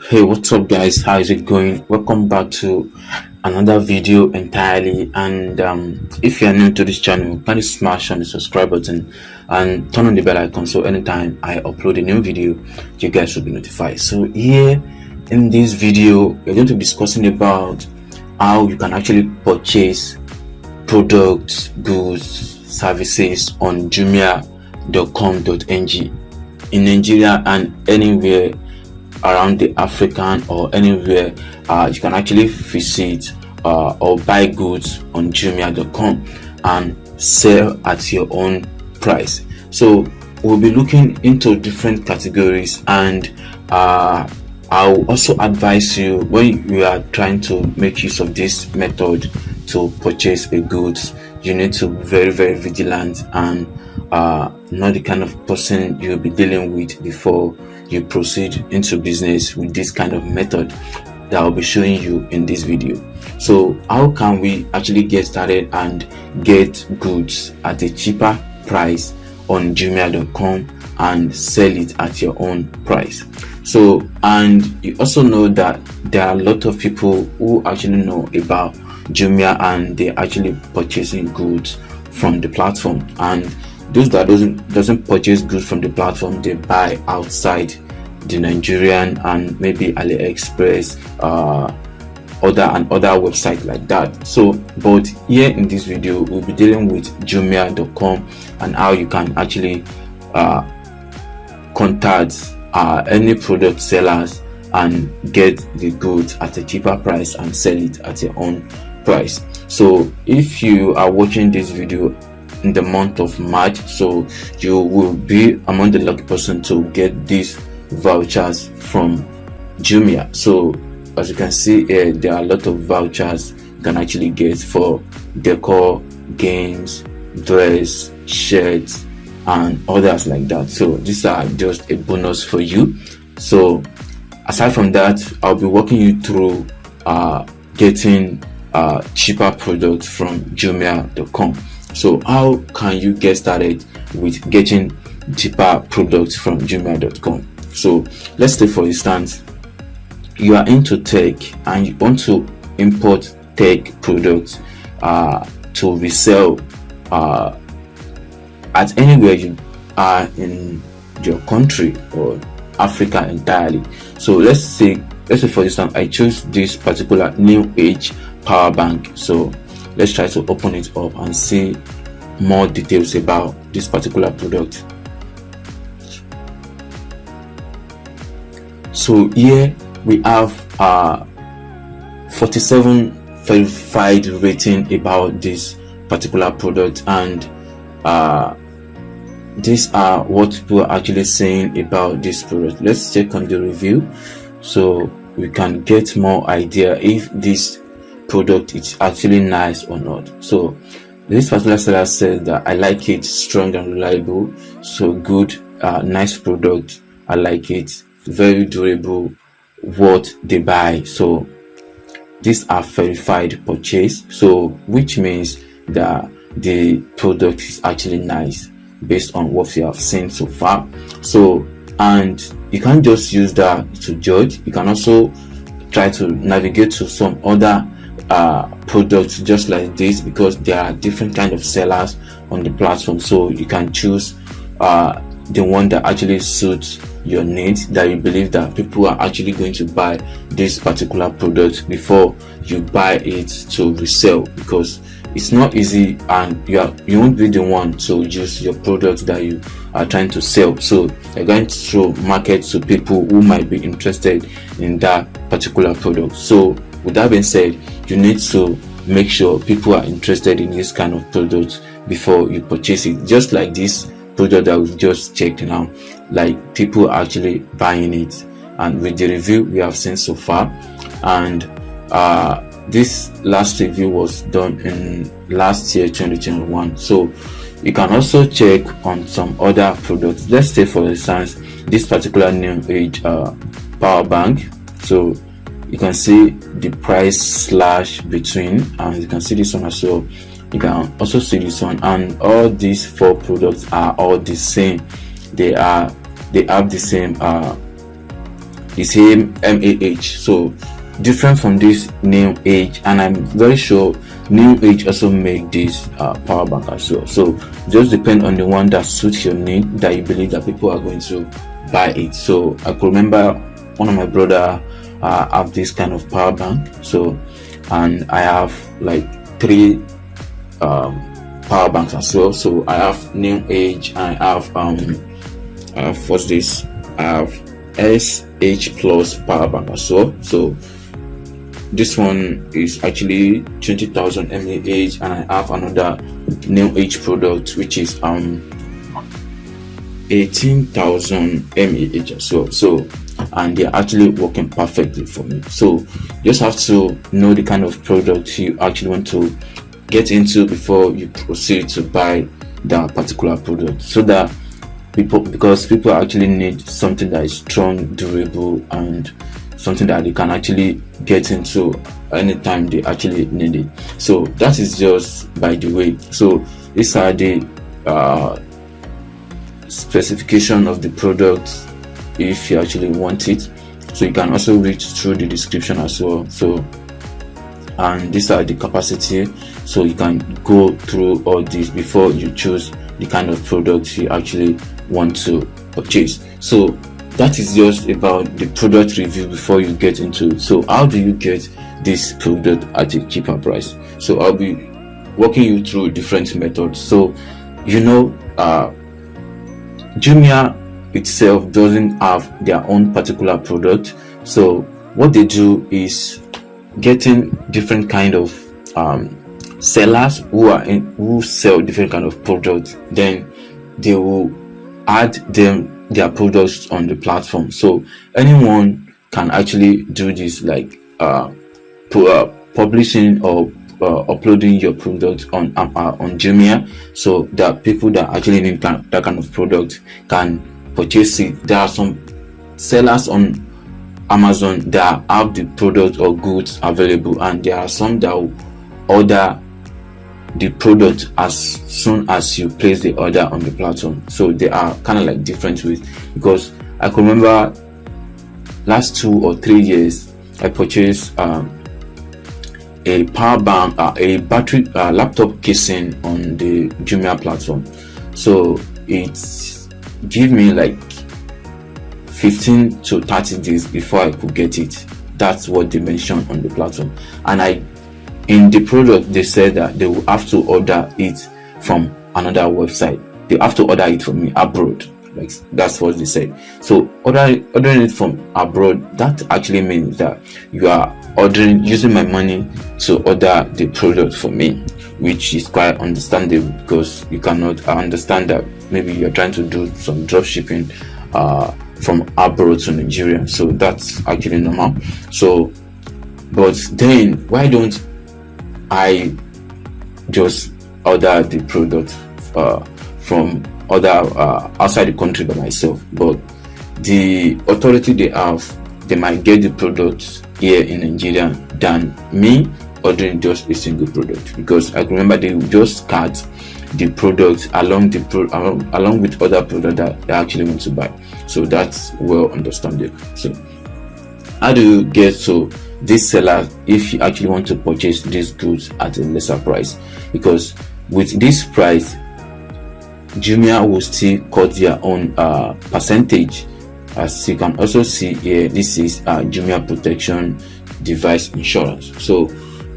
Hey, what's up, guys? How is it going? Welcome back to another video entirely. And if you're new to this channel, kindly smash on the subscribe button and turn on the bell icon so anytime I upload a new video, you guys will be notified. So here in this video, we're going to be discussing about how you can actually purchase products, goods, services on Jumia.com.ng in Nigeria and anywhere around the African or anywhere. You can actually visit or buy goods on Jumia.com and sell at your own price. So we'll be looking into different categories, and I'll also advise you, when you are trying to make use of this method to purchase a goods, you need to be very vigilant and not the kind of person you'll be dealing with before you proceed into business with this kind of method that I'll be showing you in this video. So how can we actually get started and get goods at a cheaper price on Jumia.com and sell it at your own price? So, and you also know that there are a lot of people who actually know about Jumia and they're actually purchasing goods from the platform, and those that doesn't purchase goods from the platform, they buy outside the Nigerian and maybe AliExpress, other websites like that. So but here in this video we'll be dealing with Jumia.com and how you can actually contact any product sellers and get the goods at a cheaper price and sell it at your own price. So if you are watching this video in the month of March, so you will be among the lucky person to get these vouchers from Jumia. So as you can see here, there are a lot of vouchers you can actually get for decor, games, dress, shirts and others like that. So these are just a bonus for you. So aside from that, I'll be walking you through getting cheaper products from Jumia.com. So how can you get started with getting cheaper products from Jumia.com? So let's say, for instance, you are into tech and you want to import tech products to resell at anywhere you are in your country or Africa entirely. So let's say for instance, I choose this particular new age power bank. So let's try to open it up and see more details about this particular product. So here we have 47 verified rating about this particular product, and these are what people are actually saying about this product. Let's check on the review so we can get more idea if this product is actually nice or not. So this particular seller said that I like it, strong and reliable, so good, nice product, I like it, very durable, what they buy. So these are verified purchase, so which means that the product is actually nice based on what you have seen so far. So, and you can't just use that to judge, you can also try to navigate to some other products just like this, because there are different kind of sellers on the platform. So you can choose the one that actually suits your needs, that you believe that people are actually going to buy this particular product before you buy it to resell, because it's not easy and you won't be the one to use your product that you are trying to sell. So you're going to market to people who might be interested in that particular product. So with that being said, you need to make sure people are interested in this kind of product before you purchase it. Just like this product that we've just checked now, like people are actually buying it, and with the review we have seen so far, and this last review was done in last year 2021. So you can also check on some other products. Let's say for instance this particular new age power bank. So you can see the price slash between, and you can see this one as well. You can also see this one, and all these four products are all the same. They have the same It's MAH. So different from this New Age, and I'm very sure New Age also make this power bank as well. So just depend on the one that suits your need, that you believe that people are going to buy it. So I could remember one of my brother have this kind of power bank. So, and I have like 3 power banks as well. So I have New Age, I have what's this? I have SH Plus power bank as well. So this one is actually 20,000 mAh, and I have another New Age product which is 18,000 mAh as well. So, and they're actually working perfectly for me. So you just have to know the kind of product you actually want to get into before you proceed to buy that particular product, so that because people actually need something that is strong, durable, and something that they can actually get into anytime they actually need it. So that is just by the way. So these are the specification of the product if you actually want it. So you can also read through the description as well. So, and these are the capacity, so you can go through all this before you choose the kind of product you actually want to purchase. So that is just about the product review before you get into it. So how do you get this product at a cheaper price? So I'll be walking you through different methods. So Jumia itself doesn't have their own particular product. So what they do is getting different kind of sellers who sell different kind of products. Then they will add their products on the platform. So anyone can actually do this, like publishing or uploading your product on Jumia, so that people that actually need that kind of product can purchase it. There are some sellers on Amazon that have the product or goods available, and there are some that will order the product as soon as you place the order on the platform. So they are kind of like different ways, because I can remember last 2 or 3 years I purchased a power bank, a battery laptop casing on the Jumia platform. So it gave me like 15 to 30 days before I could get it. That's what they mentioned on the platform. And in the product they said that they will have to order it from another website. They have to order it from me abroad. Like, that's what they said. So ordering it from abroad, that actually means that you are using my money to order the product for me, which is quite understandable, because you cannot understand that maybe you're trying to do some drop shipping from abroad to Nigeria. So that's actually normal. So, but then why don't I just order the product from other outside the country by myself? But the authority they might get the product here in Nigeria than me ordering just a single product, because I remember they will just cut the product along with other products that they actually want to buy. So that's well understandable. So how do you get to this seller if you actually want to purchase these goods at a lesser price? Because with this price, Jumia will still cut their own percentage. As you can also see here, this is Jumia protection device insurance. So,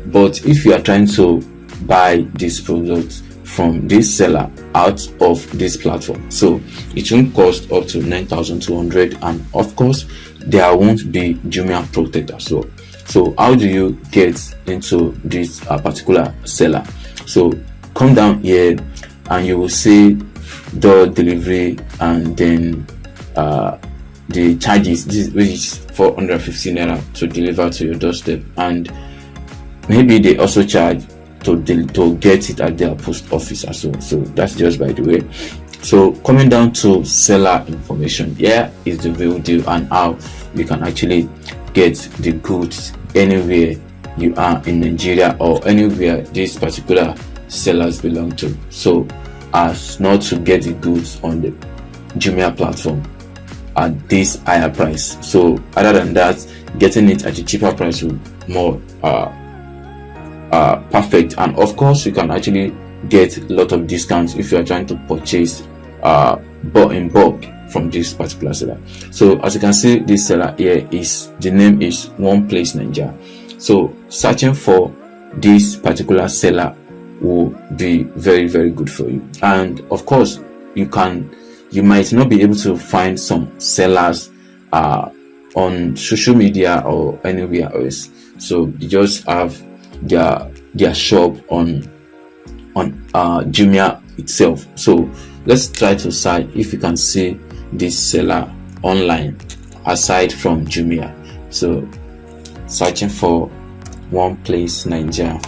but if you are trying to buy this product from this seller out of this platform, so it won't cost up to 9,200, and of course there won't be Jumia protect as well. So how do you get into this particular seller? So come down here and you will see door delivery, and then the charges, which is 450 naira to deliver to your doorstep, and maybe they also charge to get it at their post office as well. So that's just by the way. So coming down to seller information, here is the real deal, and how you can actually get the goods anywhere you are in Nigeria or anywhere these particular sellers belong to, so as not to get the goods on the Jumia platform. at this higher price. So other than that, getting it at a cheaper price will more perfect. And of course, you can actually get a lot of discounts if you are trying to purchase in bulk from this particular seller. So as you can see, this seller here is, the name is One Place Ninja. So searching for this particular seller will be very, very good for you. And of course, you might not be able to find some sellers on social media or anywhere else. So you just have their shop on Jumia itself. So let's try to search if you can see this seller online aside from Jumia. So searching for One Place Ninja.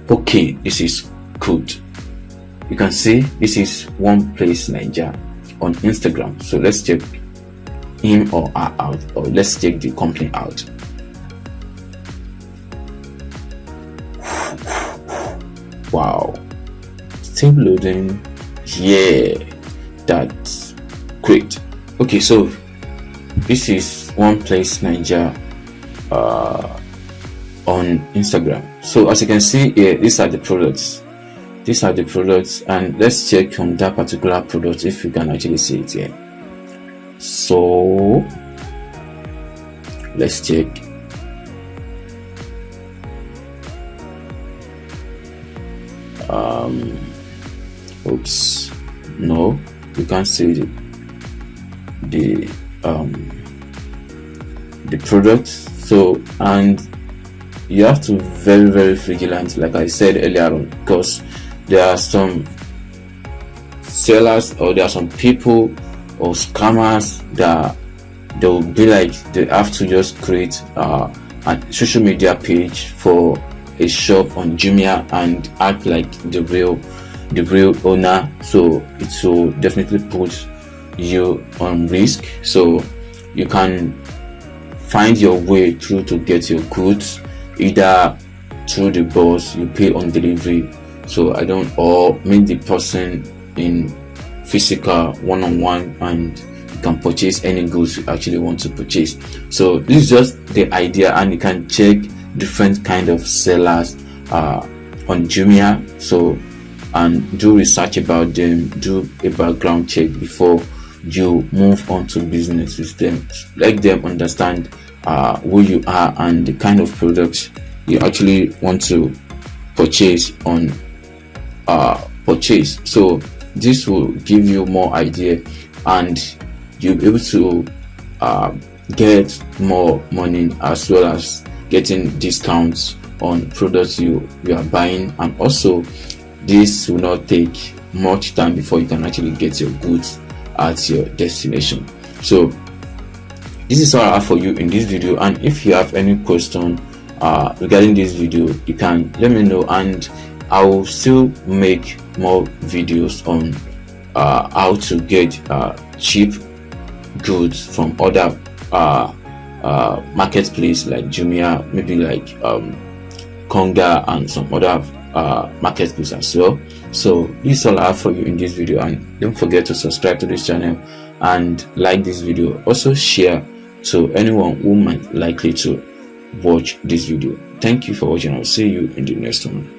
Okay, this is good. You can see this is One Place Ninja on Instagram. So let's check him or her out, or let's check the company out. Wow, still loading. Yeah, that's great. Okay, so this is One Place Ninja on Instagram. So as you can see here, these are the products. And let's check on that particular product if you can actually see it here. So let's check. Oops, no, you can't see the product. So, and you have to be very, very vigilant, like I said earlier on, because there are some sellers, or there are some people or scammers that they'll be like, they have to just create a social media page for a shop on Jumia and act like the real owner. So it will definitely put you on risk. So you can find your way through to get your goods, either through the boss, you pay on delivery. So or meet the person in physical one-on-one, and you can purchase any goods you actually want to purchase. So this is just the idea, and you can check different kind of sellers on Jumia. So, and do research about them, do a background check before you move on to business with them. Let them understand who you are and the kind of products you actually want to purchase on purchase. So this will give you more idea, and you'll be able to get more money, as well as getting discounts on products you are buying. And also, this will not take much time before you can actually get your goods at your destination. So this is all I have for you in this video, and if you have any question regarding this video, you can let me know, and I will still make more videos on how to get cheap goods from other marketplace like Jumia, maybe like Konga and some other marketplace as well. So this is all I have for you in this video, and don't forget to subscribe to this channel and like this video. Also share to anyone who might likely to watch this video. Thank you for watching. I'll see you in the next one.